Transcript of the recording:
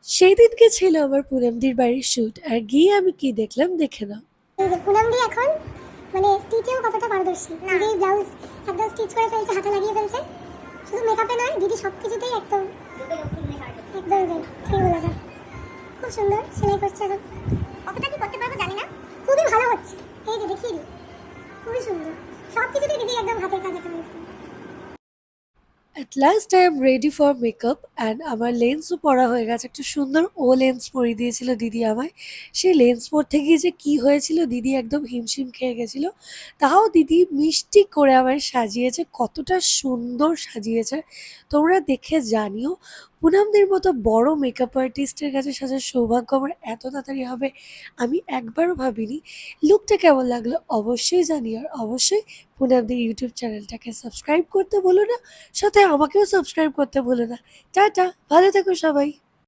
সেদিনকে ছিল আমার পুনমদির বাড়ির শুট, আর গিয়ে আমি কি দেখলাম দেখে নাও। এই যে পুনমদি এখন মানে স্টিচেও কতটা পারদর্শী। দিদি ব্লাউজ একদম স্টিচ করে ফেলছে, হাতে লাগিয়ে ফেলছে। শুধু মেকআপে নয়, দিদি সব কিছুতেই একদম একদম ঠিক বলেছে। খুব সুন্দর সেলাই করছে এখন। কতটা কি করতে পারবো জানি না, খুবই ভালো হচ্ছে। এই যে দেখিয়ে দিই, খুবই সুন্দর সব কিছুতেই দিদি একদম হাতের কাজ এখন। At last I am ready for makeup and আমার লেন্সও পরা হয়ে গেছে। একটা সুন্দর লেন্স পরিয়ে দিয়েছিল দিদি আমায়। সেই লেন্স পরতে গিয়ে যে কী হয়েছিল, দিদি একদম হিমশিম খেয়ে গেছিলো। তাও দিদি মিষ্টি করে আমায় সাজিয়েছে, কতটা সুন্দর সাজিয়েছে তোমরা দেখে জানিও। পুনমদের মতো বড় মেকআপ আর্টিস্টের কাছে সাজার সৌভাগ্য আমার এত তাড়াতাড়ি হবে আমি একবারও ভাবিনি। লুকটা কেমন লাগলো অবশ্যই জানিও, আর অবশ্যই পুনমদের ইউটিউব চ্যানেলটাকে সাবস্ক্রাইব করতে ভুলো না, সাথে আমাকেও সাবস্ক্রাইব করতে ভুলো না। টাটা, ভালো থেকো সবাই।